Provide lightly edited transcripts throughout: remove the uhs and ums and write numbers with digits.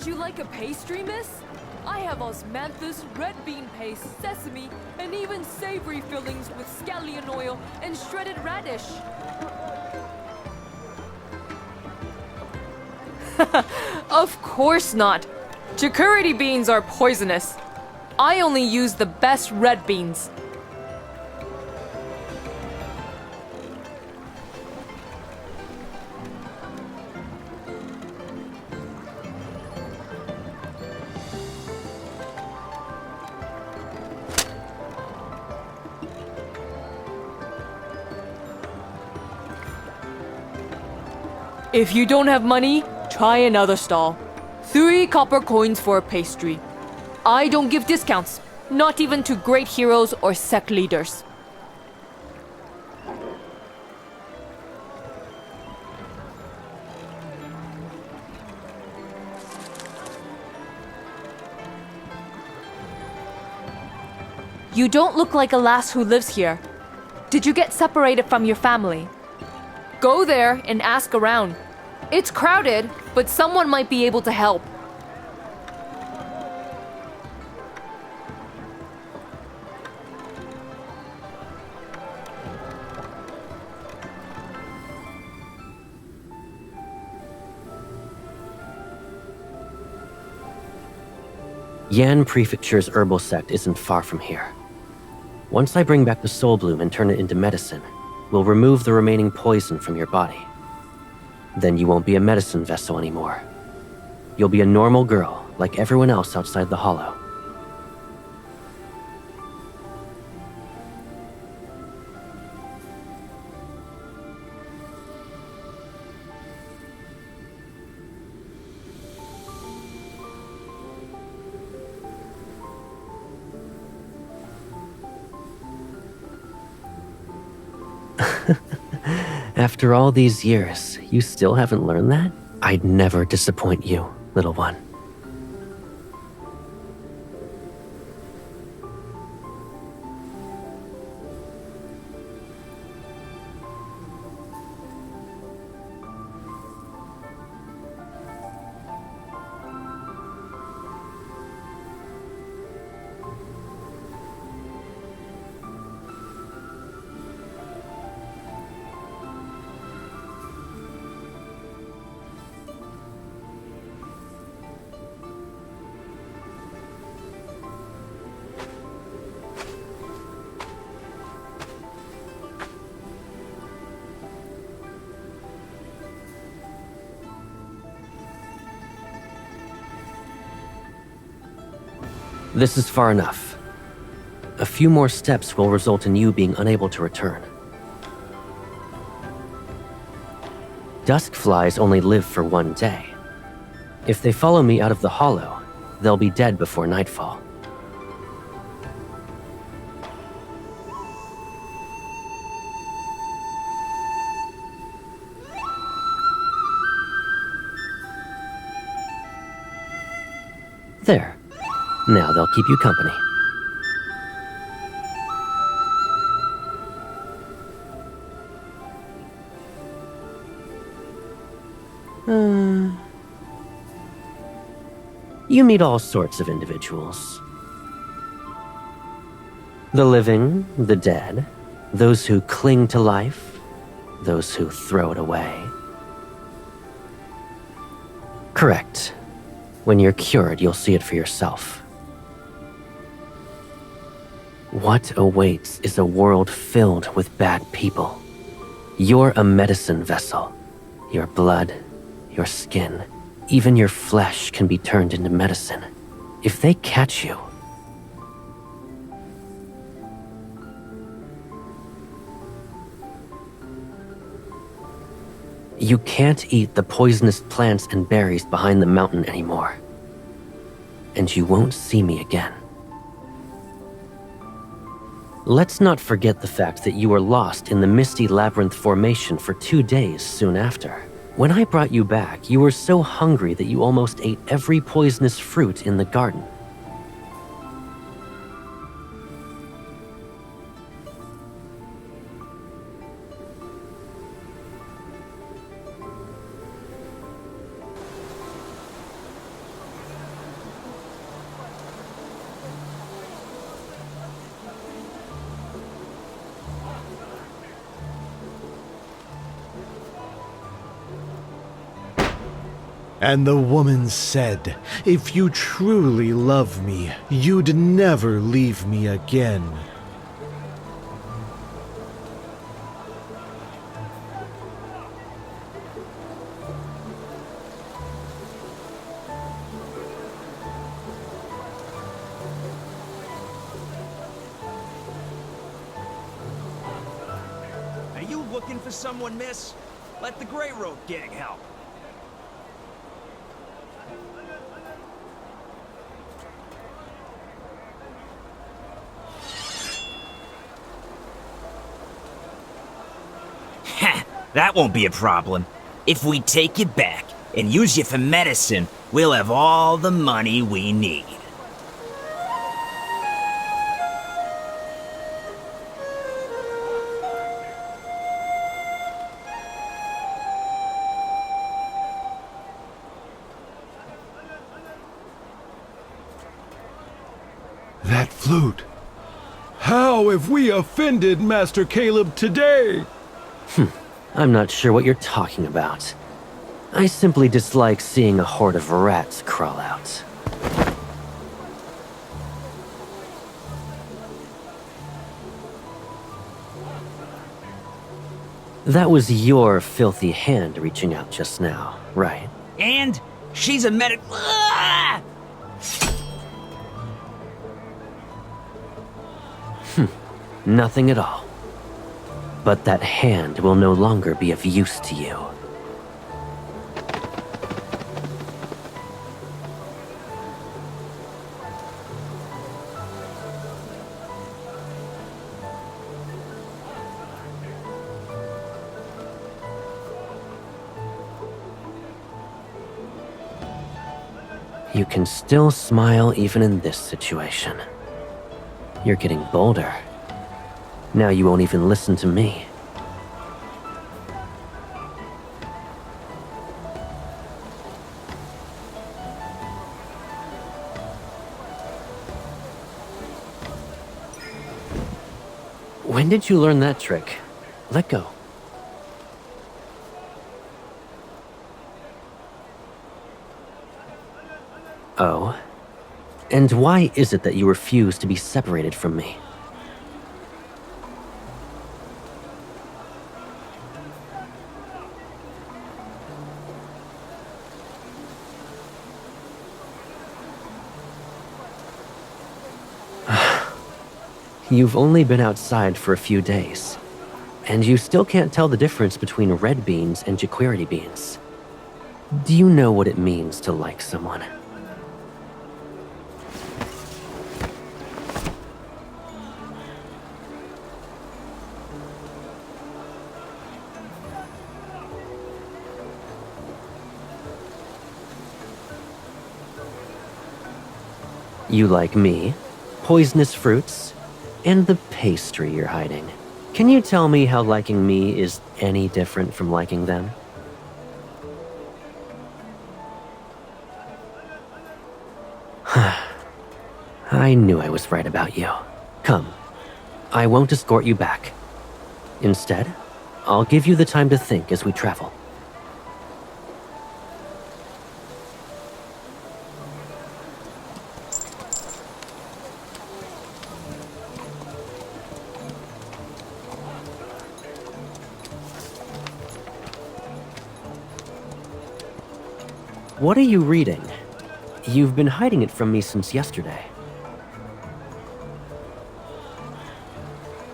Would you like a pastry, miss? I have osmanthus, red bean paste, sesame, and even savory fillings with scallion oil and shredded radish. Of course not. Chicurity beans are poisonous. I only use the best red beans. If you don't have money, try another stall. 3 copper coins for a pastry. I don't give discounts, not even to great heroes or sect leaders. You don't look like a lass who lives here. Did you get separated from your family? Go there and ask around. It's crowded, but someone might be able to help. Yan Prefecture's herbal sect isn't far from here. Once I bring back the soul bloom and turn it into medicine, we'll remove the remaining poison from your body. Then you won't be a medicine vessel anymore. You'll be a normal girl, like everyone else outside the Hollow. After all these years, you still haven't learned that? I'd never disappoint you, little one. This is far enough. A few more steps will result in you being unable to return. Dusk flies only live for one day. If they follow me out of the Hollow, they'll be dead before nightfall. There. Now they'll keep you company. You meet all sorts of individuals. The living, the dead, those who cling to life, those who throw it away. Correct. When you're cured, you'll see it for yourself. What awaits is a world filled with bad people. You're a medicine vessel. Your blood, your skin, even your flesh can be turned into medicine. If they catch you, you can't eat the poisonous plants and berries behind the mountain anymore. And you won't see me again. Let's not forget the fact that you were lost in the Misty Labyrinth formation for 2 days soon after. When I brought you back, you were so hungry that you almost ate every poisonous fruit in the garden. And the woman said, "If you truly love me, you'd never leave me again." Are you looking for someone, miss? Let the Grey Road gang help. That won't be a problem. If we take you back and use you for medicine, we'll have all the money we need. That flute. How have we offended Master Caleb today? I'm not sure what you're talking about. I simply dislike seeing a horde of rats crawl out. That was your filthy hand reaching out just now, right? And she's a medic. Ah! Nothing at all. But that hand will no longer be of use to you. You can still smile even in this situation. You're getting bolder. Now you won't even listen to me. When did you learn that trick? Let go. Oh? And why is it that you refuse to be separated from me? You've only been outside for a few days, and you still can't tell the difference between red beans and jaquirity beans. Do you know what it means to like someone? You like me, poisonous fruits, and the pastry you're hiding. Can you tell me how liking me is any different from liking them? I knew I was right about you. Come, I won't escort you back. Instead, I'll give you the time to think as we travel. What are you reading? You've been hiding it from me since yesterday.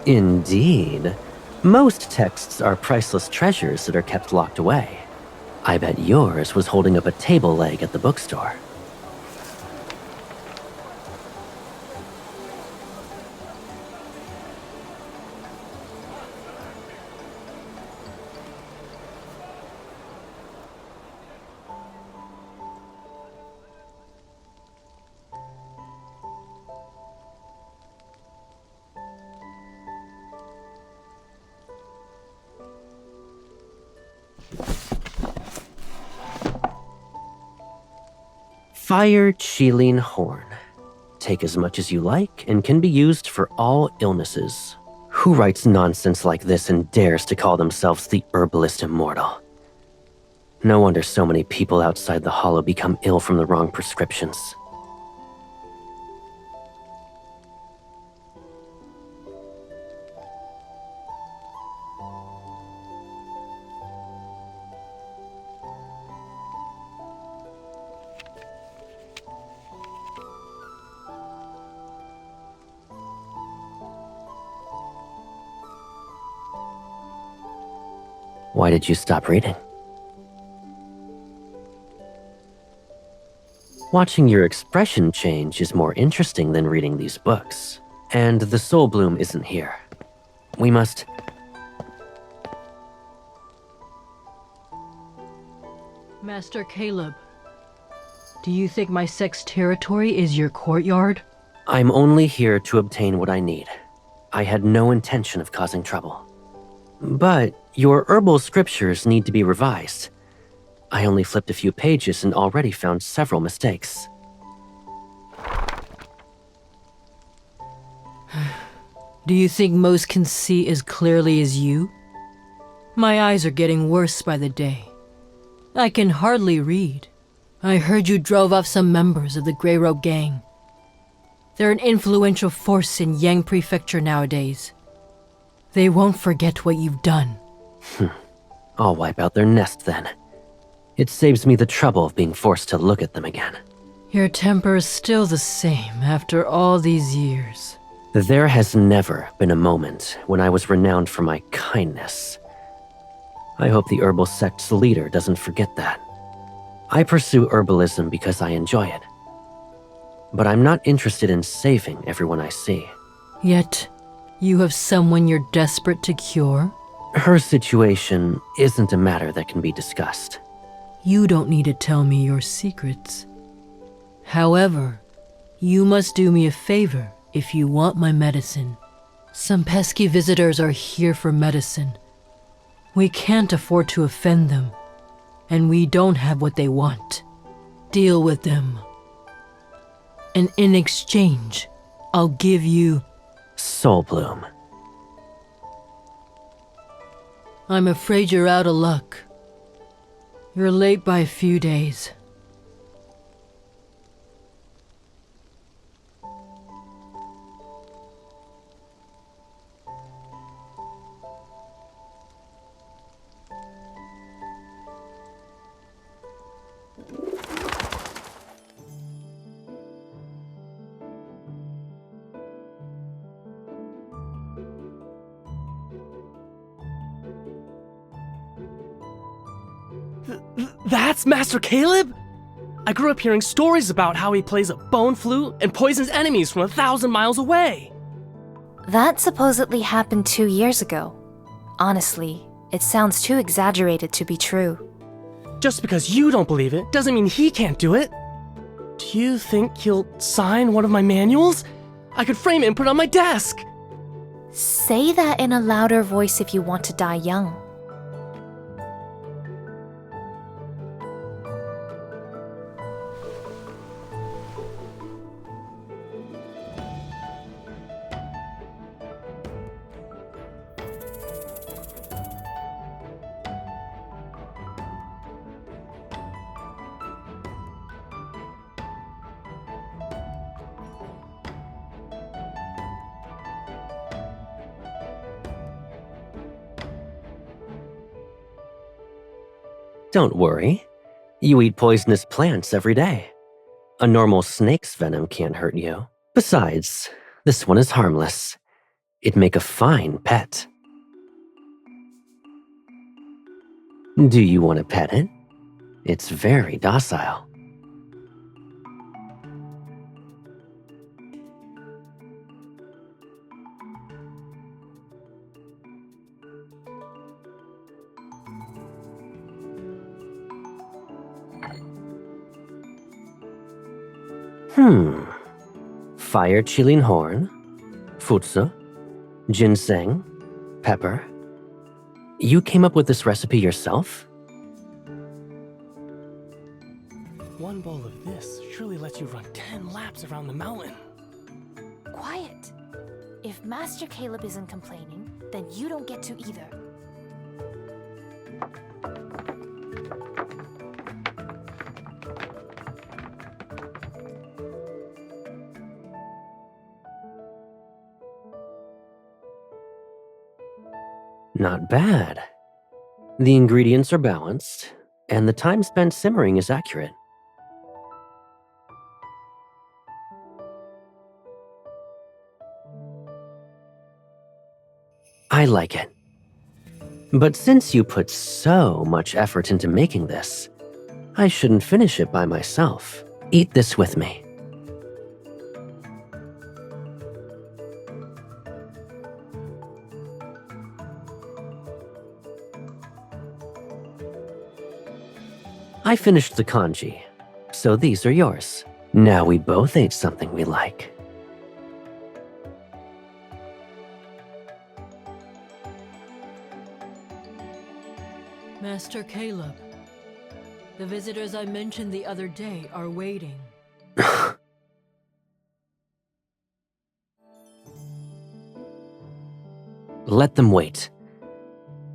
Indeed. Most texts are priceless treasures that are kept locked away. I bet yours was holding up a table leg at the bookstore. Fire Chilean Horn. Take as much as you like and can be used for all illnesses. Who writes nonsense like this and dares to call themselves the herbalist immortal? No wonder so many people outside the Hollow become ill from the wrong prescriptions. Why did you stop reading? Watching your expression change is more interesting than reading these books. And the Soul Bloom isn't here. We must... Master Caleb, do you think my sect's territory is your courtyard? I'm only here to obtain what I need. I had no intention of causing trouble. But your herbal scriptures need to be revised. I only flipped a few pages and already found several mistakes. Do you think most can see as clearly as you? My eyes are getting worse by the day. I can hardly read. I heard you drove off some members of the Grey Robe Gang. They're an influential force in Yang Prefecture nowadays. They won't forget what you've done. I'll wipe out their nest then. It saves me the trouble of being forced to look at them again. Your temper is still the same after all these years. There has never been a moment when I was renowned for my kindness. I hope the herbal sect's leader doesn't forget that. I pursue herbalism because I enjoy it. But I'm not interested in saving everyone I see. Yet, you have someone you're desperate to cure? Her situation isn't a matter that can be discussed. You don't need to tell me your secrets. However, you must do me a favor if you want my medicine. Some pesky visitors are here for medicine. We can't afford to offend them, and we don't have what they want. Deal with them. And in exchange, I'll give you... Soul Bloom. I'm afraid you're out of luck. You're late by a few days. That's Master Caleb? I grew up hearing stories about how he plays a bone flute and poisons enemies from 1,000 miles away. That supposedly happened 2 years ago. Honestly, it sounds too exaggerated to be true. Just because you don't believe it doesn't mean he can't do it. Do you think he'll sign one of my manuals? I could frame it and put it on my desk. Say that in a louder voice if you want to die young. Don't worry. You eat poisonous plants every day. A normal snake's venom can't hurt you. Besides, this one is harmless. It'd make a fine pet. Do you want to pet it? It's very docile. Fire chilling horn, futsu, ginseng, pepper. You came up with this recipe yourself? One bowl of this surely lets you run 10 laps around the mountain. Quiet. If Master Caleb isn't complaining, then you don't get to either. Not bad. The ingredients are balanced, and the time spent simmering is accurate. I like it. But since you put so much effort into making this, I shouldn't finish it by myself. Eat this with me. I finished the kanji, so these are yours. Now we both ate something we like. Master Caleb, the visitors I mentioned the other day are waiting. Let them wait.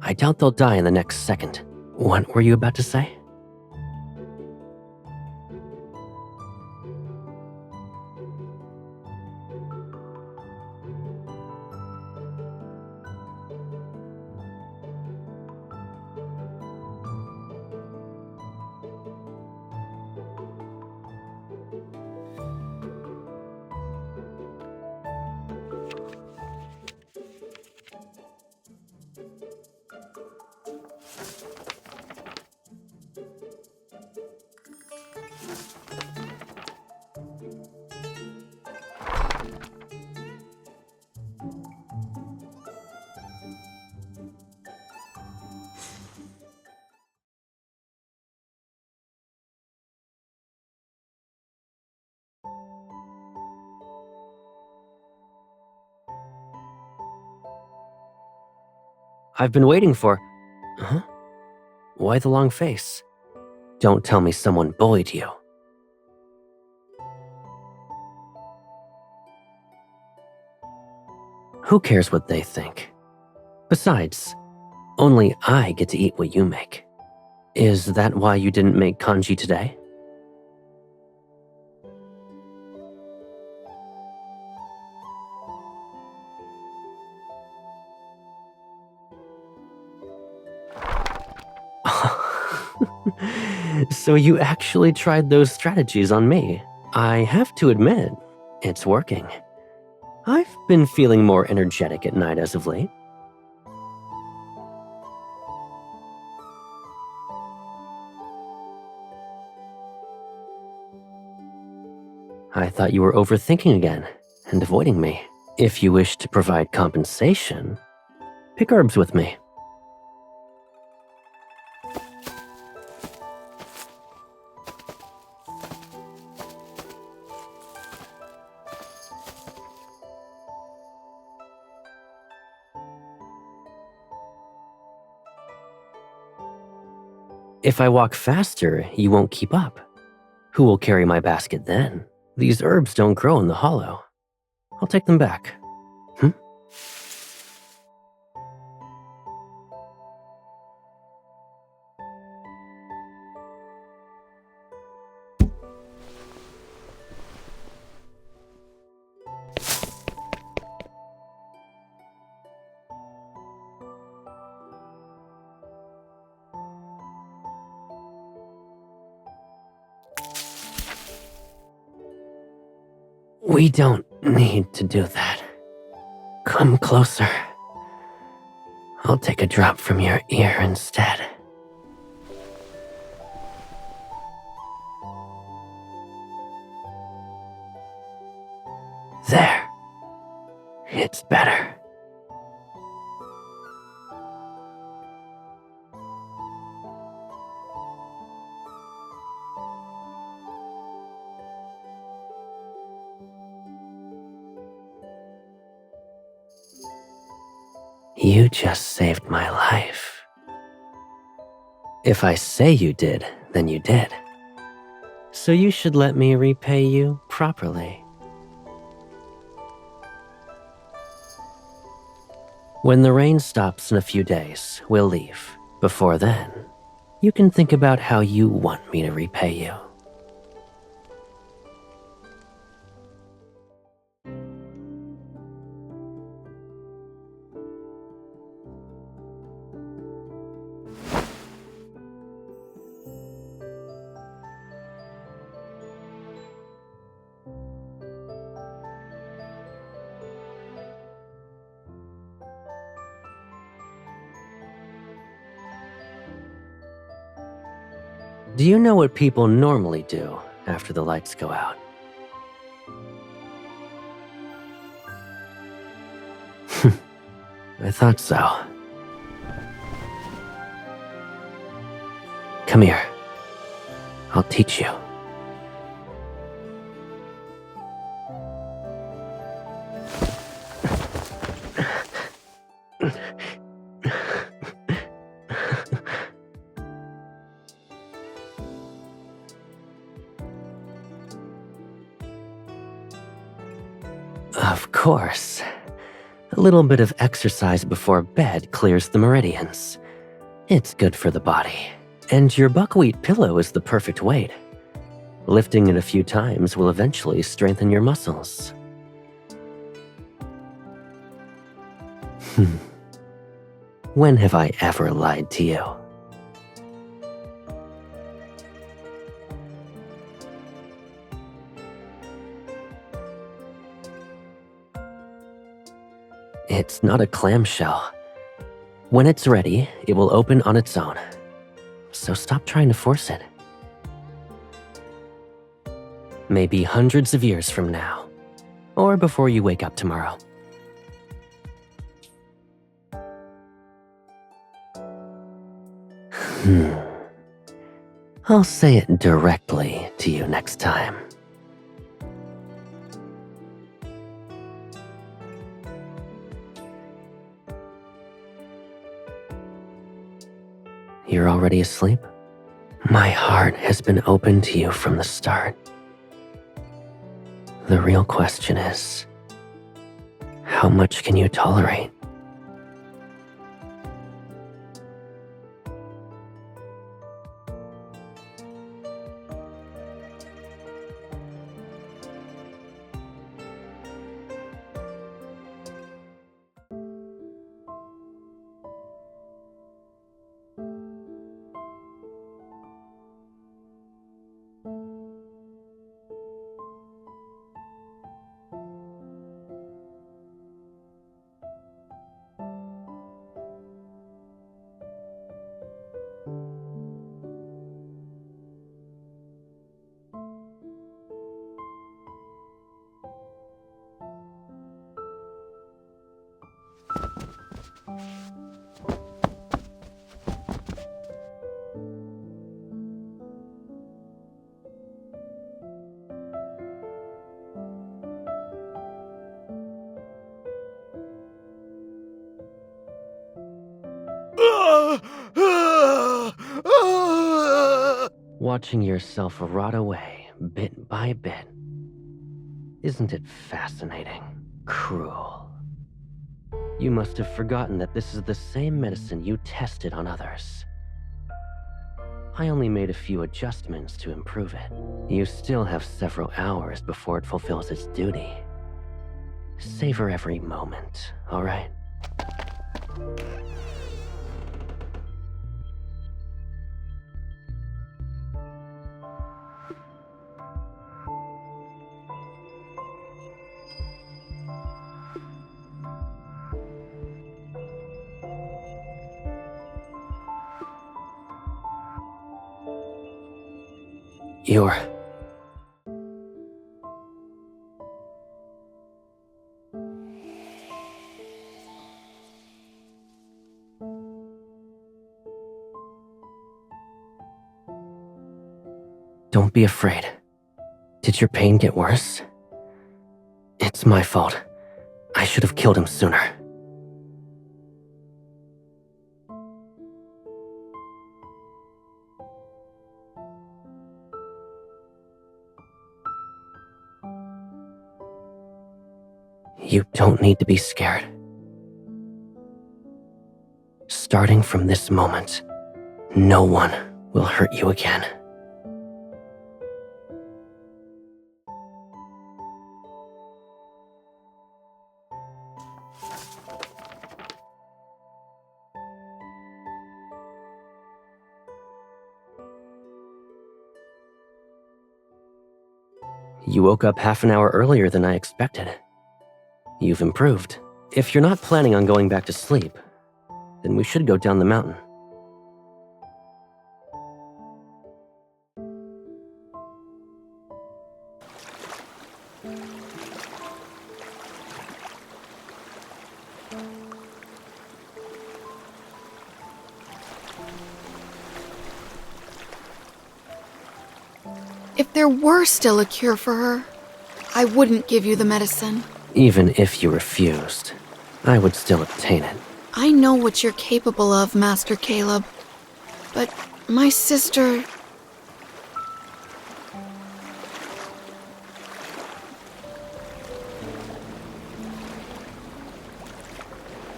I doubt they'll die in the next second. What were you about to say? I've been waiting for... Huh? Why the long face? Don't tell me someone bullied you. Who cares what they think? Besides, only I get to eat what you make. Is that why you didn't make kanji today? So you actually tried those strategies on me. I have to admit, it's working. I've been feeling more energetic at night as of late. I thought you were overthinking again and avoiding me. If you wish to provide compensation, pick herbs with me. If I walk faster, you won't keep up. Who will carry my basket then? These herbs don't grow in the hollow. I'll take them back. We don't need to do that. Come closer. I'll take a drop from your ear instead. There. It's better. You just saved my life. If I say you did, then you did. So you should let me repay you properly. When the rain stops in a few days, we'll leave. Before then, you can think about how you want me to repay you. Do you know what people normally do after the lights go out? I thought so. Come here. I'll teach you. Of course. A little bit of exercise before bed clears the meridians. It's good for the body. And your buckwheat pillow is the perfect weight. Lifting it a few times will eventually strengthen your muscles. When have I ever lied to you? It's not a clamshell. When it's ready, it will open on its own. So stop trying to force it. Maybe hundreds of years from now, or before you wake up tomorrow. I'll say it directly to you next time. You're already asleep? My heart has been open to you from the start. The real question is, how much can you tolerate? Watching yourself rot away, bit by bit. Isn't it fascinating? Cruel. You must have forgotten that this is the same medicine you tested on others. I only made a few adjustments to improve it. You still have several hours before it fulfills its duty. Savor every moment, all right? Don't be afraid. Did your pain get worse? It's my fault. I should have killed him sooner. You don't need to be scared. Starting from this moment, no one will hurt you again. You woke up half an hour earlier than I expected. You've improved. If you're not planning on going back to sleep, then we should go down the mountain. there were still a cure for her, I wouldn't give you the medicine. Even if you refused, I would still obtain it. I know what you're capable of, Master Caleb. But my sister...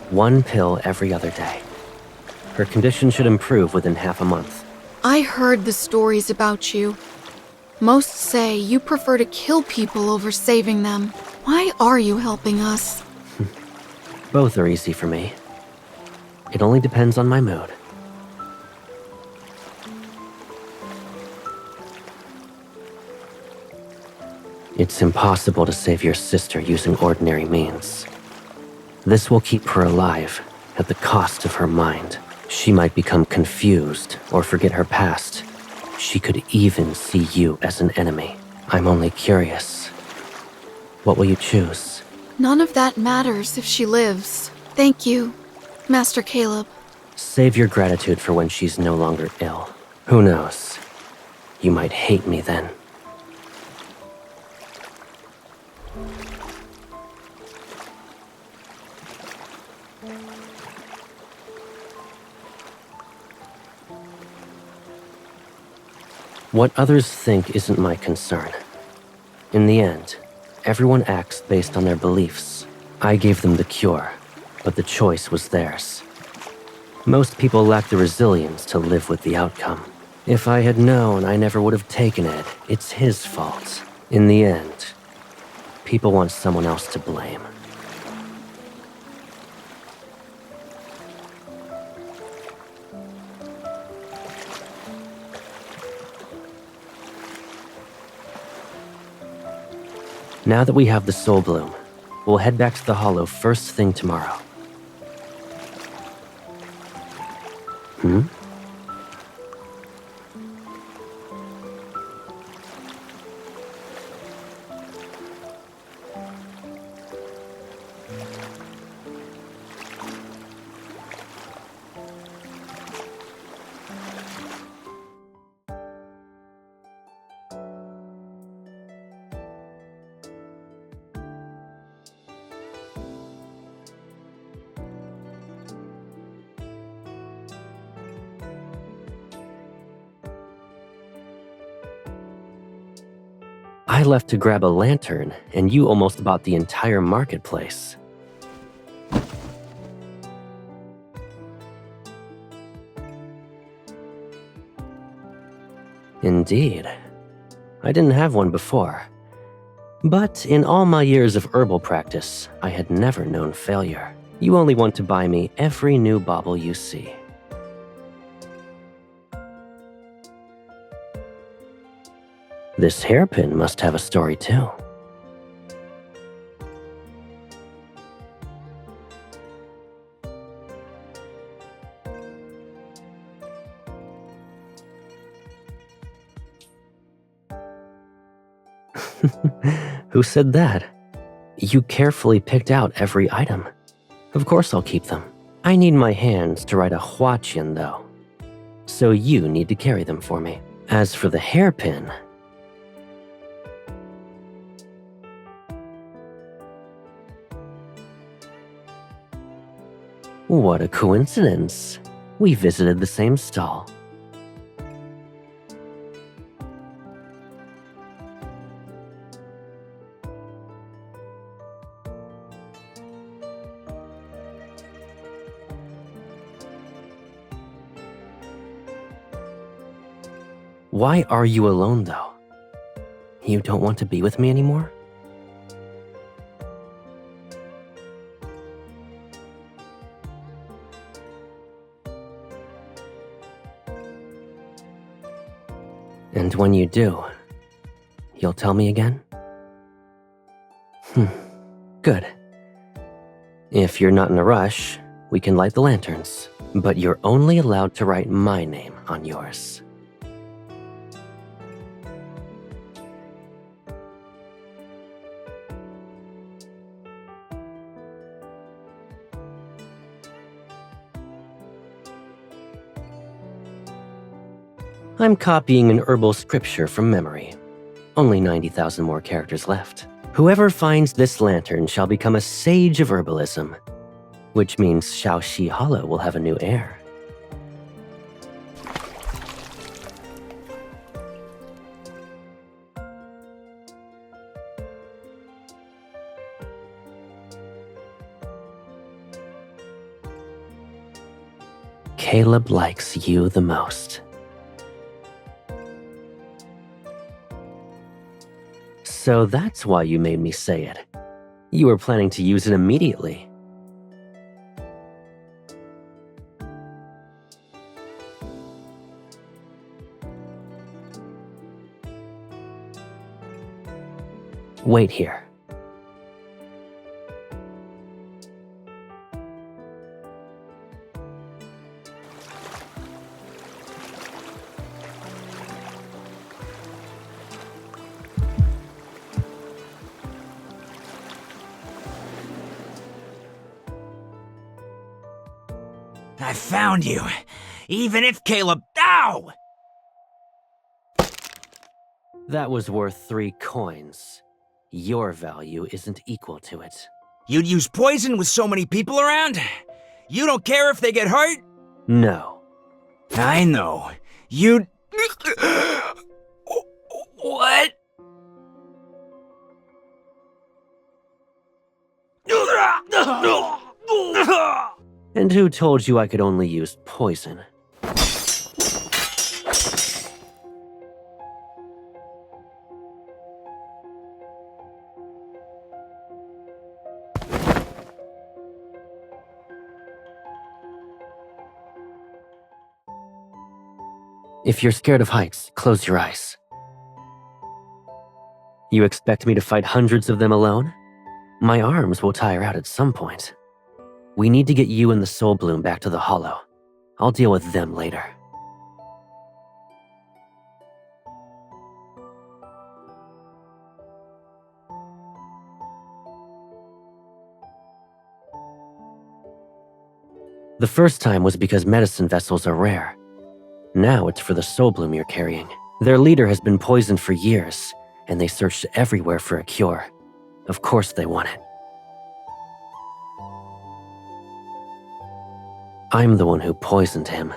One pill every other day. Her condition should improve within half a month. I heard the stories about you. Most say you prefer to kill people over saving them. Why are you helping us? Both are easy for me. It only depends on my mood. It's impossible to save your sister using ordinary means. This will keep her alive at the cost of her mind. She might become confused or forget her past. She could even see you as an enemy. I'm only curious. What will you choose? None of that matters if she lives. Thank you, Master Caleb. Save your gratitude for when she's no longer ill. Who knows? You might hate me then. What others think isn't my concern. In the end, everyone acts based on their beliefs. I gave them the cure, but the choice was theirs. Most people lack the resilience to live with the outcome. If I had known, I never would have taken it. It's his fault. In the end, people want someone else to blame. Now that we have the Soul Bloom, we'll head back to the Hollow first thing tomorrow. I left to grab a lantern, and you almost bought the entire marketplace. Indeed. I didn't have one before. But in all my years of herbal practice, I had never known failure. You only want to buy me every new bauble you see. This hairpin must have a story too. Who said that? You carefully picked out every item. Of course I'll keep them. I need my hands to write a huaqian though, so you need to carry them for me. As for the hairpin, what a coincidence. We visited the same stall. Why are you alone, though? You don't want to be with me anymore? And when you do, you'll tell me again? Good. If you're not in a rush, we can light the lanterns, but you're only allowed to write my name on yours. I'm copying an herbal scripture from memory. Only 90,000 more characters left. Whoever finds this lantern shall become a sage of herbalism, which means Shaoxi Hollow will have a new heir. Caleb likes you the most. So that's why you made me say it. You were planning to use it immediately. Wait here. I found you. Even if Caleb... Ow! That was worth 3 coins. Your value isn't equal to it. You'd use poison with so many people around? You don't care if they get hurt? No. I know. You'd... What? And who told you I could only use poison? If you're scared of heights, close your eyes. You expect me to fight hundreds of them alone? My arms will tire out at some point. We need to get you and the Soul Bloom back to the Hollow. I'll deal with them later. The first time was because medicine vessels are rare. Now it's for the Soul Bloom you're carrying. Their leader has been poisoned for years, and they searched everywhere for a cure. Of course they want it. I'm the one who poisoned him.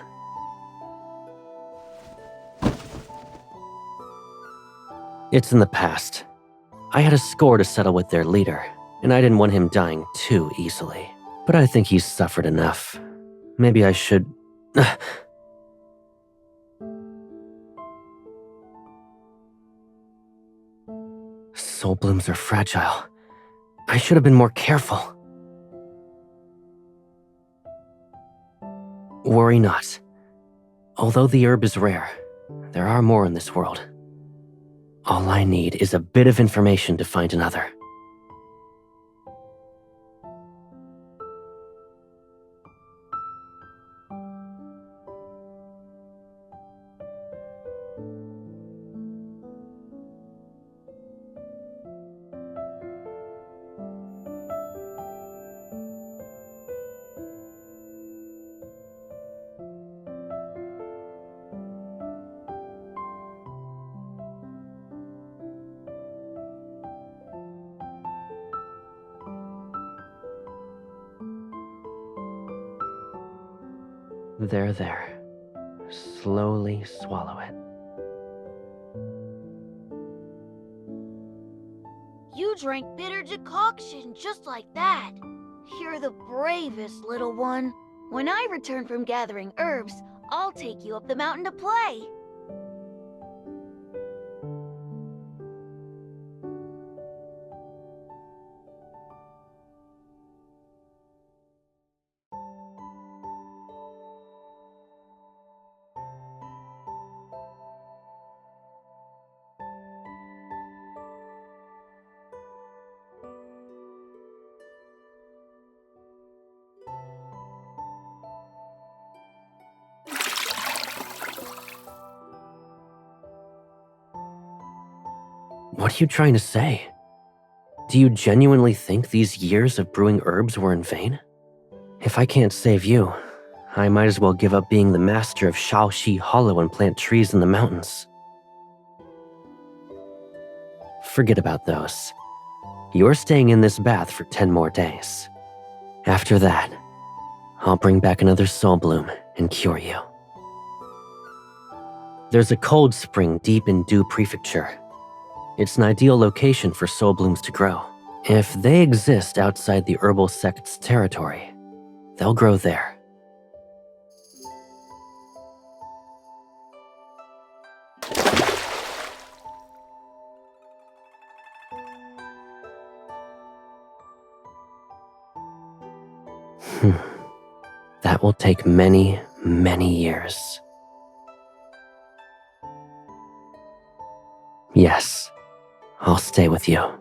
It's in the past. I had a score to settle with their leader, and I didn't want him dying too easily. But I think he's suffered enough. Maybe I should... Soul blooms are fragile. I should have been more careful. Worry not. Although the herb is rare, there are more in this world. All I need is a bit of information to find another. There. Slowly swallow it. You drank bitter decoction just like that. You're the bravest, little one. When I return from gathering herbs, I'll take you up the mountain to play. What are you trying to say? Do you genuinely think these years of brewing herbs were in vain? If I can't save you, I might as well give up being the master of Shaoxi Hollow and plant trees in the mountains. forget about those. You're staying in this bath for 10 more days. After that, I'll bring back another soul bloom and cure you. There's a cold spring deep in Du Prefecture. It's an ideal location for soul blooms to grow. If they exist outside the herbal sect's territory, they'll grow there. That will take many, many years. Yes, I'll stay with you.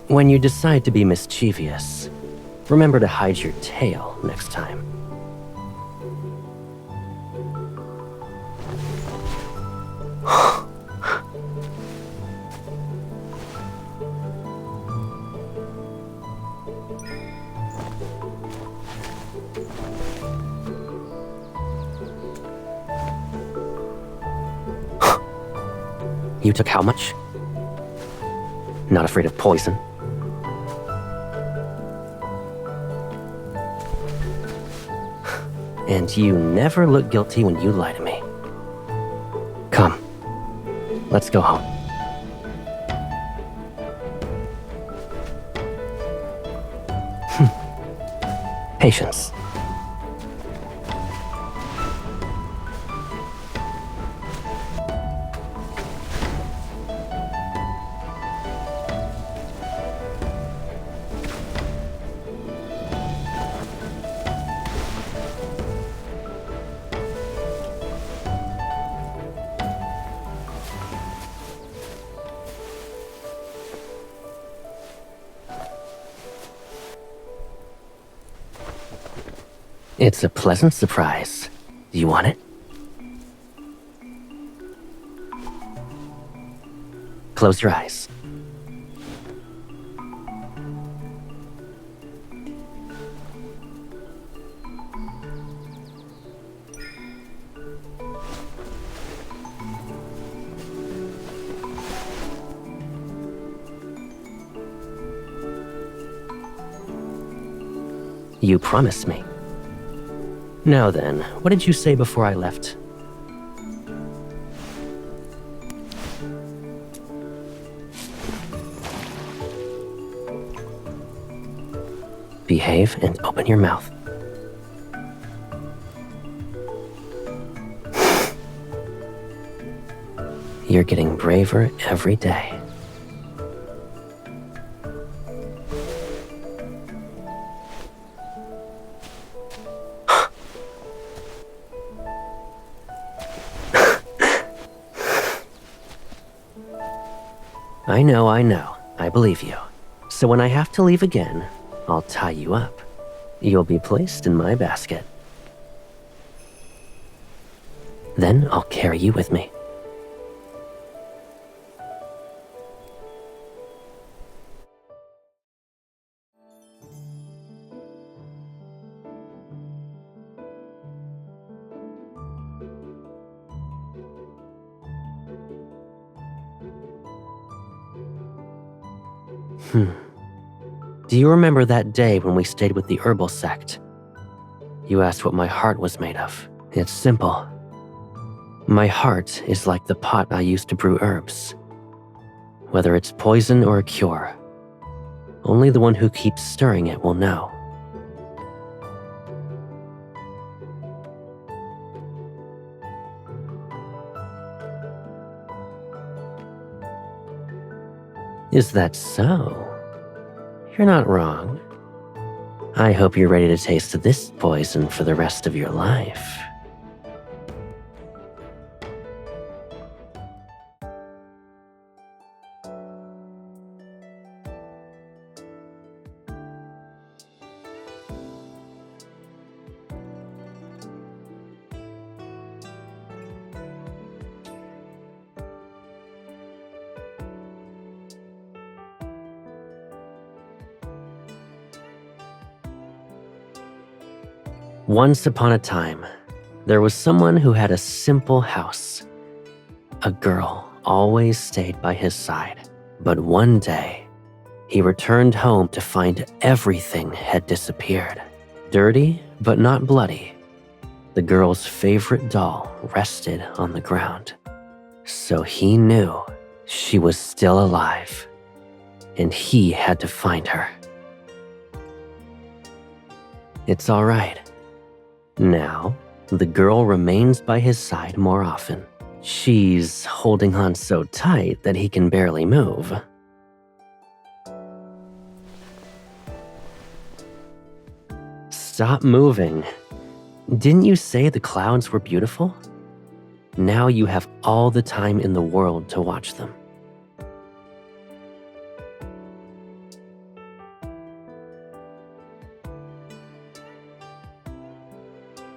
When you decide to be mischievous, remember to hide your tail next time. You took how much? Not afraid of poison? And you never look guilty when you lie to me. Come, let's go home. Patience. It's a pleasant surprise. Do you want it? Close your eyes. You promised me. Now then, what did you say before I left? Behave and open your mouth. You're getting braver every day. I know. I believe you. So when I have to leave again, I'll tie you up. You'll be placed in my basket. Then I'll carry you with me. Do you remember that day when we stayed with the herbal sect? You asked what my heart was made of. It's simple. My heart is like the pot I used to brew herbs. whether it's poison or a cure. Only the one who keeps stirring it will know. Is that so? You're not wrong. I hope you're ready to taste this poison for the rest of your life. Once upon a time, there was someone who had a simple house. A girl always stayed by his side, but one day, he returned home to find everything had disappeared. Dirty, but not bloody. The girl's favorite doll rested on the ground. So he knew she was still alive, and he had to find her. It's all right. Now, the girl remains by his side more often. She's holding on so tight that he can barely move. Stop moving. Didn't you say the clouds were beautiful? Now you have all the time in the world to watch them.